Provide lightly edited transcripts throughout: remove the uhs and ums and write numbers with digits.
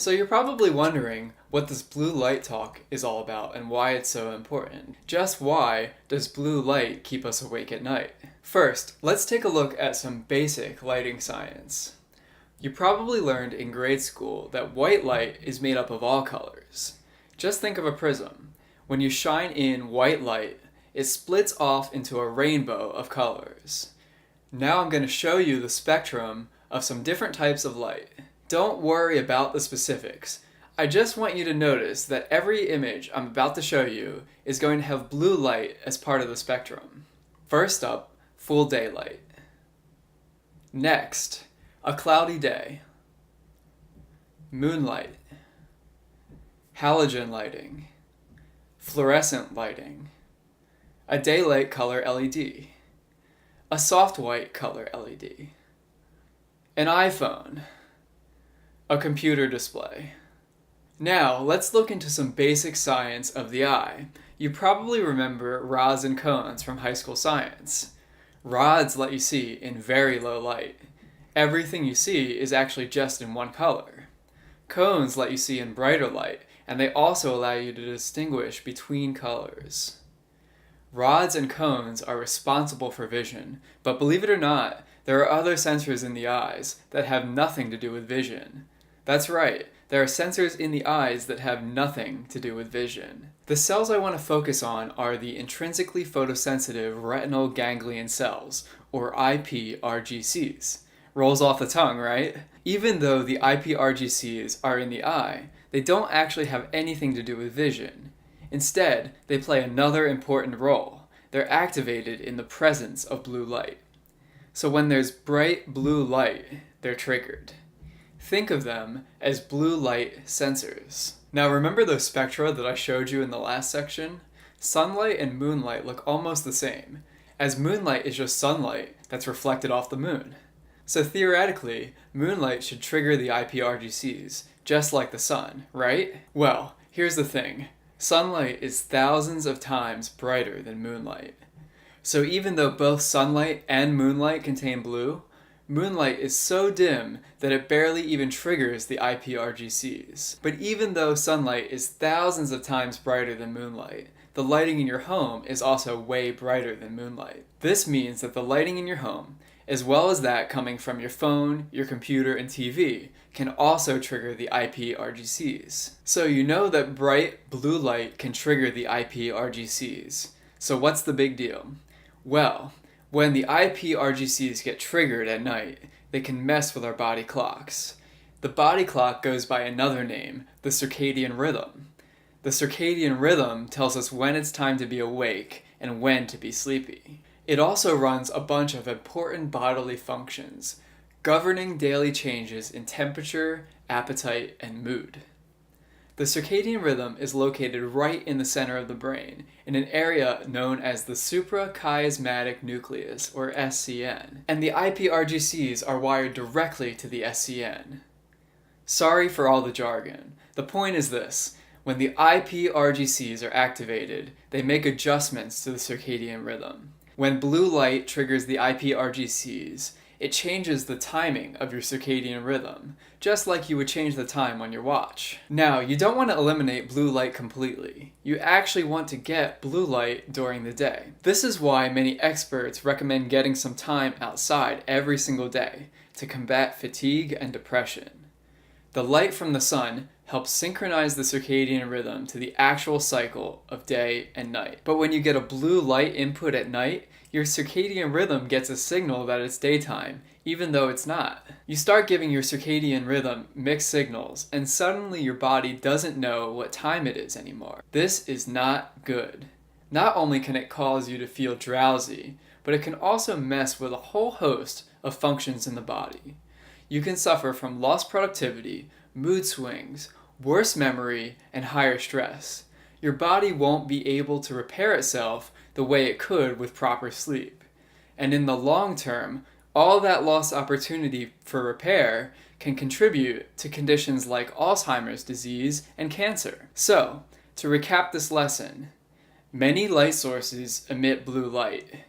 So you're probably wondering what this blue light talk is all about and why it's so important. Just why does blue light keep us awake at night? First, let's take a look at some basic lighting science. You probably learned in grade school that white light is made up of all colors. Just think of a prism. When you shine in white light, it splits off into a rainbow of colors. Now I'm going to show you the spectrum of some different types of light. Don't worry about the specifics. I just want you to notice that every image I'm about to show you is going to have blue light as part of the spectrum. First up, full daylight. Next, a cloudy day. Moonlight. Halogen lighting. Fluorescent lighting. A daylight color LED. A soft white color LED. An iPhone. A computer display. Now, let's look into some basic science of the eye. You probably remember rods and cones from high school science. Rods let you see in very low light. Everything you see is actually just in one color. Cones let you see in brighter light, and they also allow you to distinguish between colors. Rods and cones are responsible for vision, but believe it or not, there are other sensors in the eyes that have nothing to do with vision. That's right, there are sensors in the eyes that have nothing to do with vision. The cells I want to focus on are the intrinsically photosensitive retinal ganglion cells, or iPRGCs. Rolls off the tongue, right? Even though the iPRGCs are in the eye, they don't actually have anything to do with vision. Instead, they play another important role. They're activated in the presence of blue light. So when there's bright blue light, they're triggered. Think of them as blue light sensors. Now remember those spectra that I showed you in the last section? Sunlight and moonlight look almost the same, as moonlight is just sunlight that's reflected off the moon. So theoretically, moonlight should trigger the iPRGCs, just like the sun, right? Well, here's the thing. Sunlight is thousands of times brighter than moonlight. So even though both sunlight and moonlight contain blue, moonlight is so dim that it barely even triggers the iPRGCs. But even though sunlight is thousands of times brighter than moonlight, the lighting in your home is also way brighter than moonlight. This means that the lighting in your home, as well as that coming from your phone, your computer, and TV, can also trigger the iPRGCs. So you know that bright blue light can trigger the iPRGCs. So what's the big deal? Well, when the iPRGCs get triggered at night, they can mess with our body clocks. The body clock goes by another name, the circadian rhythm. The circadian rhythm tells us when it's time to be awake and when to be sleepy. It also runs a bunch of important bodily functions, governing daily changes in temperature, appetite, and mood. The circadian rhythm is located right in the center of the brain, in an area known as the suprachiasmatic nucleus, or SCN, and the iPRGCs are wired directly to the SCN. Sorry for all the jargon. The point is this. When the iPRGCs are activated, they make adjustments to the circadian rhythm. When blue light triggers the iPRGCs, it changes the timing of your circadian rhythm, just like you would change the time on your watch. Now, you don't want to eliminate blue light completely. You actually want to get blue light during the day. This is why many experts recommend getting some time outside every single day to combat fatigue and depression. The light from the sun helps synchronize the circadian rhythm to the actual cycle of day and night. But when you get a blue light input at night, your circadian rhythm gets a signal that it's daytime, even though it's not. You start giving your circadian rhythm mixed signals, and suddenly your body doesn't know what time it is anymore. This is not good. Not only can it cause you to feel drowsy, but it can also mess with a whole host of functions in the body. You can suffer from lost productivity, mood swings, worse memory, and higher stress. Your body won't be able to repair itself the way it could with proper sleep. And in the long term, all that lost opportunity for repair can contribute to conditions like Alzheimer's disease and cancer. So, to recap this lesson, many light sources emit blue light.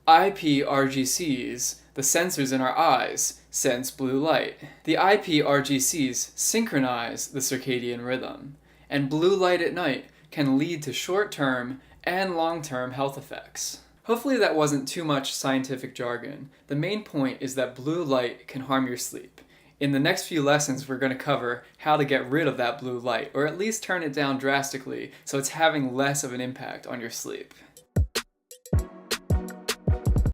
iPRGCs, The sensors in our eyes sense blue light. The IPRGCs synchronize the circadian rhythm, and blue light at night can lead to short-term and long-term health effects. Hopefully that wasn't too much scientific jargon. The main point is that blue light can harm your sleep. In the next few lessons, we're going to cover how to get rid of that blue light, or at least turn it down drastically so it's having less of an impact on your sleep.